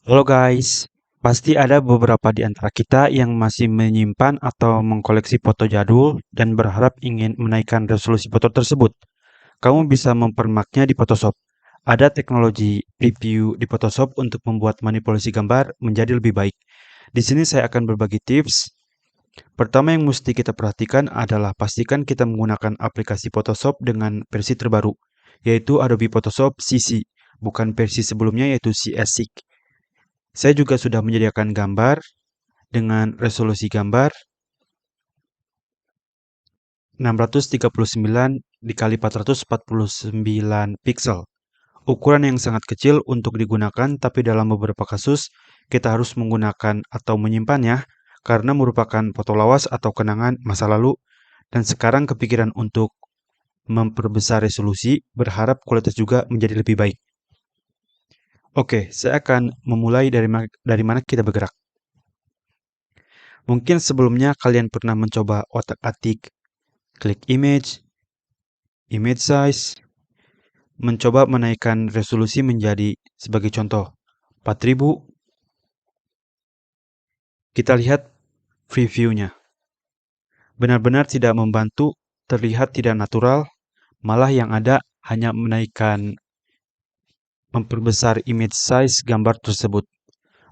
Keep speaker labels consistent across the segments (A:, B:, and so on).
A: Halo guys, pasti ada beberapa di antara kita yang masih menyimpan atau mengkoleksi foto jadul dan berharap ingin menaikkan resolusi foto tersebut. Kamu bisa mempermaknya di Photoshop. Ada teknologi preview di Photoshop untuk membuat manipulasi gambar menjadi lebih baik. Di sini saya akan berbagi tips. Pertama yang mesti kita perhatikan adalah pastikan kita menggunakan aplikasi Photoshop dengan versi terbaru, yaitu Adobe Photoshop CC, bukan versi sebelumnya yaitu CSIC. Saya juga sudah menyediakan gambar dengan resolusi gambar 639 dikali 449 piksel. Ukuran yang sangat kecil untuk digunakan, tapi dalam beberapa kasus kita harus menggunakan atau menyimpannya karena merupakan foto lawas atau kenangan masa lalu dan sekarang kepikiran untuk memperbesar resolusi, berharap kualitas juga menjadi lebih baik. Oke, saya akan memulai dari mana kita bergerak. Mungkin sebelumnya kalian pernah mencoba otak-atik, klik image, image size, mencoba menaikkan resolusi menjadi sebagai contoh 4000. Kita lihat previewnya. Benar-benar tidak membantu, terlihat tidak natural, malah yang ada hanya memperbesar image size gambar tersebut.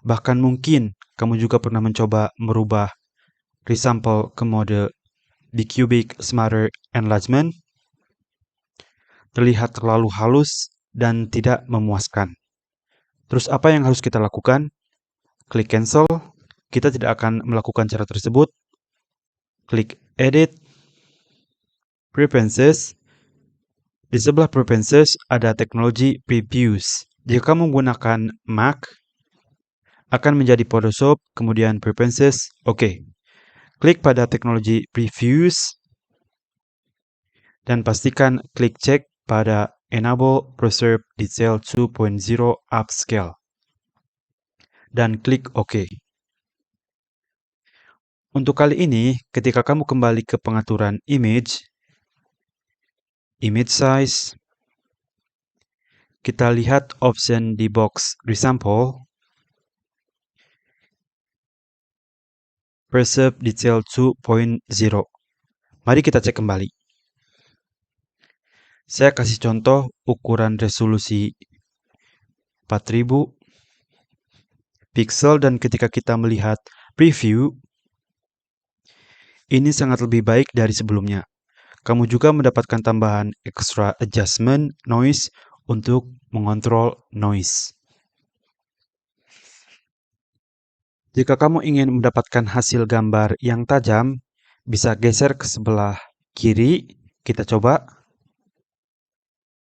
A: Bahkan mungkin kamu juga pernah mencoba merubah resample ke mode bicubic smarter enlargement, terlihat terlalu halus dan tidak memuaskan. Terus apa yang harus kita lakukan? Klik cancel, kita tidak akan melakukan cara tersebut. Klik edit, preferences. Di sebelah preferences ada teknologi previews. Jika kamu menggunakan Mac, akan menjadi Photoshop, kemudian preferences, oke. Klik pada teknologi previews, dan pastikan klik cek pada Enable Preserve Detail 2.0 Upscale. Dan klik OK. Untuk kali ini, ketika kamu kembali ke pengaturan image size, kita lihat option di box resample, Preserve Detail 2.0. Mari kita cek kembali. Saya kasih contoh ukuran resolusi 4000 piksel dan ketika kita melihat preview, ini sangat lebih baik dari sebelumnya. Kamu juga mendapatkan tambahan extra adjustment noise untuk mengontrol noise. Jika kamu ingin mendapatkan hasil gambar yang tajam, bisa geser ke sebelah kiri. Kita coba.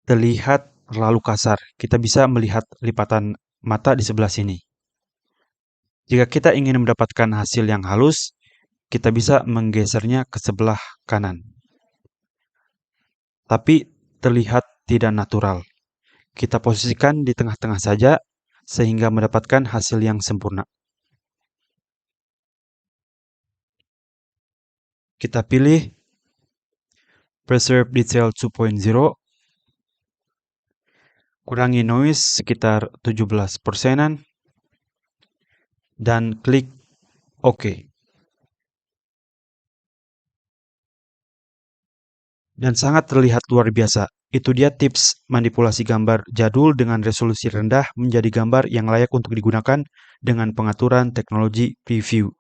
A: Terlihat terlalu kasar. Kita bisa melihat lipatan mata di sebelah sini. Jika kita ingin mendapatkan hasil yang halus, kita bisa menggesernya ke sebelah kanan. Tapi terlihat tidak natural. Kita posisikan di tengah-tengah saja sehingga mendapatkan hasil yang sempurna. Kita pilih Preserve Detail 2.0, kurangi noise sekitar 17%, dan klik OK. Dan sangat terlihat luar biasa. Itu dia tips manipulasi gambar jadul dengan resolusi rendah menjadi gambar yang layak untuk digunakan dengan pengaturan teknologi preview.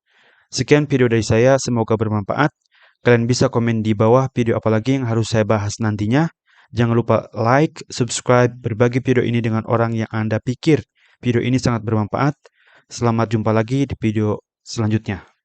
A: Sekian video dari saya, semoga bermanfaat. Kalian bisa komen di bawah video apa lagi yang harus saya bahas nantinya. Jangan lupa like, subscribe, berbagi video ini dengan orang yang Anda pikir video ini sangat bermanfaat. Selamat jumpa lagi di video selanjutnya.